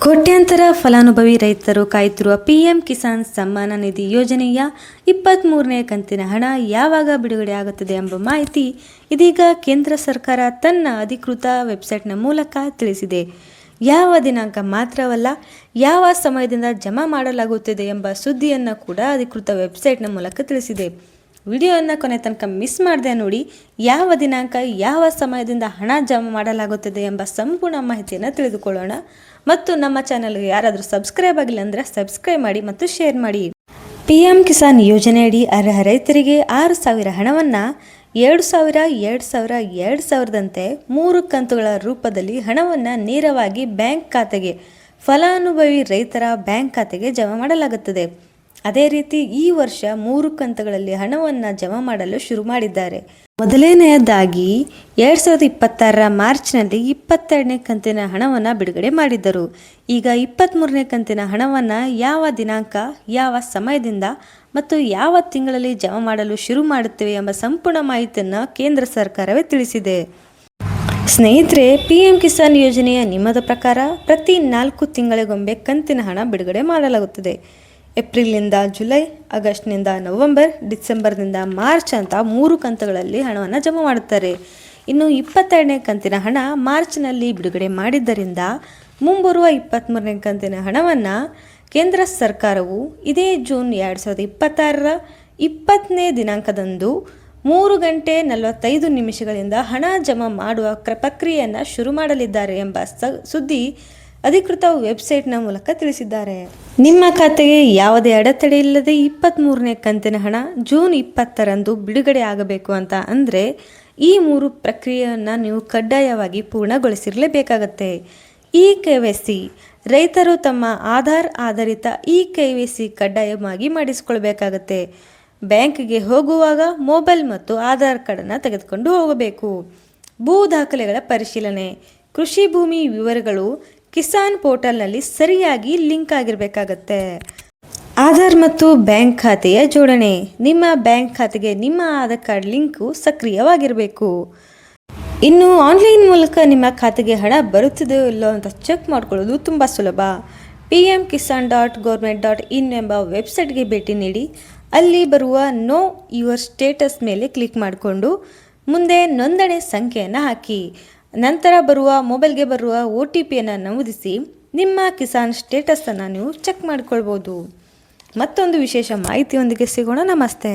ಕೋಟ್ಯಾಂತರ ಫಲಾನುಭವಿ ರೈತರು ಕಾಯುತ್ತಿರುವ ಪಿಎಂ ಕಿಸಾನ್ ಸಮ್ಮಾನ ನಿಧಿ ಯೋಜನೆಯ 23ನೇ ಕಂತಿನ ಹಣ ಯಾವಾಗ ಬಿಡುಗಡೆ ಆಗುತ್ತದೆ ಎಂಬ ಮಾಹಿತಿ ಇದೀಗ ಕೇಂದ್ರ ಸರ್ಕಾರ ತನ್ನ ಅಧಿಕೃತ ವೆಬ್ಸೈಟ್ನ ಮೂಲಕ ತಿಳಿಸಿದೆ. ಯಾವ ದಿನಾಂಕ ಮಾತ್ರವಲ್ಲ, ಯಾವ ಸಮಯದಿಂದ ಜಮಾ ಮಾಡಲಾಗುತ್ತದೆ ಎಂಬ ಸುದ್ದಿಯನ್ನು ಕೂಡ ಅಧಿಕೃತ ವೆಬ್ಸೈಟ್ನ ಮೂಲಕ ತಿಳಿಸಿದೆ. ವಿಡಿಯೋವನ್ನು ಕೊನೆ ತನಕ ಮಿಸ್ ಮಾಡದೆ ನೋಡಿ. ಯಾವ ದಿನಾಂಕ, ಯಾವ ಸಮಯದಿಂದ ಹಣ ಜಮಾ ಮಾಡಲಾಗುತ್ತದೆ ಎಂಬ ಸಂಪೂರ್ಣ ಮಾಹಿತಿಯನ್ನು ತಿಳಿದುಕೊಳ್ಳೋಣ. ಮತ್ತು ನಮ್ಮ ಚಾನಲ್ಗೆ ಯಾರಾದರೂ ಸಬ್ಸ್ಕ್ರೈಬ್ ಆಗಿಲ್ಲ ಅಂದರೆ ಸಬ್ಸ್ಕ್ರೈಬ್ ಮಾಡಿ ಮತ್ತು ಶೇರ್ ಮಾಡಿ. ಪಿಎಂ ಕಿಸಾನ್ ಯೋಜನೆಯಡಿ ಅರ್ಹ ರೈತರಿಗೆ 6,000 ಹಣವನ್ನು 2,000ದಂತೆ 3 ಕಂತುಗಳ ರೂಪದಲ್ಲಿ ಹಣವನ್ನು ನೇರವಾಗಿ ಬ್ಯಾಂಕ್ ಖಾತೆಗೆ, ಫಲಾನುಭವಿ ರೈತರ ಬ್ಯಾಂಕ್ ಖಾತೆಗೆ ಜಮಾ ಮಾಡಲಾಗುತ್ತದೆ. ಅದೇ ರೀತಿ ಈ ವರ್ಷ 3 ಕಂತುಗಳಲ್ಲಿ ಹಣವನ್ನು ಜಮಾ ಮಾಡಲು ಶುರು ಮಾಡಿದ್ದಾರೆ. ಮೊದಲನೆಯದಾಗಿ 2026 ಮಾರ್ಚ್ನಲ್ಲಿ 22ನೇ ಕಂತಿನ ಹಣವನ್ನು ಬಿಡುಗಡೆ ಮಾಡಿದ್ದರು. ಈಗ 23ನೇ ಕಂತಿನ ಹಣವನ್ನು ಯಾವ ದಿನಾಂಕ, ಯಾವ ಸಮಯದಿಂದ ಮತ್ತು ಯಾವ ತಿಂಗಳಲ್ಲಿ ಜಮಾ ಮಾಡಲು ಶುರು ಮಾಡುತ್ತೇವೆ ಎಂಬ ಸಂಪೂರ್ಣ ಮಾಹಿತಿಯನ್ನು ಕೇಂದ್ರ ಸರ್ಕಾರವೇ ತಿಳಿಸಿದೆ. ಸ್ನೇಹಿತರೆ, ಪಿಎಂ ಕಿಸಾನ್ ಯೋಜನೆಯ ನಿಯಮದ ಪ್ರಕಾರ ಪ್ರತಿ 4 ತಿಂಗಳಿಗೊಮ್ಮೆ ಕಂತಿನ ಹಣ ಬಿಡುಗಡೆ ಮಾಡಲಾಗುತ್ತದೆ. ಏಪ್ರಿಲ್ನಿಂದ ಜುಲೈ, ಆಗಸ್ಟ್ನಿಂದ ನವೆಂಬರ್, ಡಿಸೆಂಬರ್ನಿಂದ ಮಾರ್ಚ್ ಅಂತ 3 ಕಂತುಗಳಲ್ಲಿ ಹಣವನ್ನು ಜಮಾ ಮಾಡುತ್ತಾರೆ. ಇನ್ನು 22ನೇ ಕಂತಿನ ಹಣ ಮಾರ್ಚ್ನಲ್ಲಿ ಬಿಡುಗಡೆ ಮಾಡಿದ್ದರಿಂದ ಮುಂಬರುವ 23ನೇ ಕಂತಿನ ಹಣವನ್ನು ಕೇಂದ್ರ ಸರ್ಕಾರವು ಇದೇ ಜೂನ್ 2026ರ 20ನೇ ದಿನಾಂಕದಂದು 3 ಗಂಟೆ 45 ನಿಮಿಷಗಳಿಂದ ಹಣ ಜಮಾ ಮಾಡುವ ಪ್ರಕ್ರಿಯೆಯನ್ನು ಶುರು ಮಾಡಲಿದ್ದಾರೆ ಎಂಬ ಸುದ್ದಿ ಅಧಿಕೃತ ವೆಬ್ಸೈಟ್ನ ಮೂಲಕ ತಿಳಿಸಿದ್ದಾರೆ. ನಿಮ್ಮ ಖಾತೆಗೆ ಯಾವುದೇ ಅಡೆತಡೆ ಇಲ್ಲದೆ 23ನೇ ಕಂತಿನ ಹಣ ಜೂನ್ 20ರಂದು ಬಿಡುಗಡೆ ಆಗಬೇಕು ಅಂತ ಅಂದರೆ ಈ 3 ಪ್ರಕ್ರಿಯೆಯನ್ನು ನೀವು ಕಡ್ಡಾಯವಾಗಿ ಪೂರ್ಣಗೊಳಿಸಿರಲೇಬೇಕಾಗತ್ತೆ. KYC ರೈತರು ತಮ್ಮ ಆಧಾರ್ ಆಧಾರಿತ KYC ಕಡ್ಡಾಯವಾಗಿ ಮಾಡಿಸಿಕೊಳ್ಬೇಕಾಗತ್ತೆ. ಬ್ಯಾಂಕ್ಗೆ ಹೋಗುವಾಗ ಮೊಬೈಲ್ ಮತ್ತು ಆಧಾರ್ ಕಾರ್ಡನ್ನು ತೆಗೆದುಕೊಂಡು ಹೋಗಬೇಕು. ಭೂ ದಾಖಲೆಗಳ ಪರಿಶೀಲನೆ, ಕೃಷಿ ಭೂಮಿ ವಿವರಗಳು ಕಿಸಾನ್ ಪೋರ್ಟಲ್ನಲ್ಲಿ ಸರಿಯಾಗಿ ಲಿಂಕ್ ಆಗಿರಬೇಕಾಗತ್ತೆ. ಆಧಾರ್ ಮತ್ತು ಬ್ಯಾಂಕ್ ಖಾತೆಯ ಜೋಡಣೆ, ನಿಮ್ಮ ಬ್ಯಾಂಕ್ ಖಾತೆಗೆ ನಿಮ್ಮ ಆಧಾರ್ ಕಾರ್ಡ್ ಲಿಂಕು ಸಕ್ರಿಯವಾಗಿರಬೇಕು. ಇನ್ನು ಆನ್ಲೈನ್ ಮೂಲಕ ನಿಮ್ಮ ಖಾತೆಗೆ ಹಣ ಬರುತ್ತಿದೆಯೋ ಇಲ್ಲೋ ಅಂತ ಚೆಕ್ ಮಾಡ್ಕೊಳ್ಳೋದು ತುಂಬ ಸುಲಭ. pmkisan.government.in ಎಂಬ ವೆಬ್ಸೈಟ್ಗೆ ಭೇಟಿ ನೀಡಿ. ಅಲ್ಲಿ ಬರುವ ನೋ ಯುವರ್ ಸ್ಟೇಟಸ್ ಮೇಲೆ ಕ್ಲಿಕ್ ಮಾಡಿಕೊಂಡು ಮುಂದೆ ನೋಂದಣಿ ಸಂಖ್ಯೆಯನ್ನು ಹಾಕಿ, ನಂತರ ಬರುವ ಮೊಬೈಲ್ಗೆ ಬರುವ OTPಯನ್ನು ನಮೂದಿಸಿ ನಿಮ್ಮ ಕಿಸಾನ್ ಸ್ಟೇಟಸನ್ನು ನೀವು ಚೆಕ್ ಮಾಡಿಕೊಳ್ಬೋದು. ಮತ್ತೊಂದು ವಿಶೇಷ ಮಾಹಿತಿಯೊಂದಿಗೆ ಸಿಗೋಣ. ನಮಸ್ತೆ.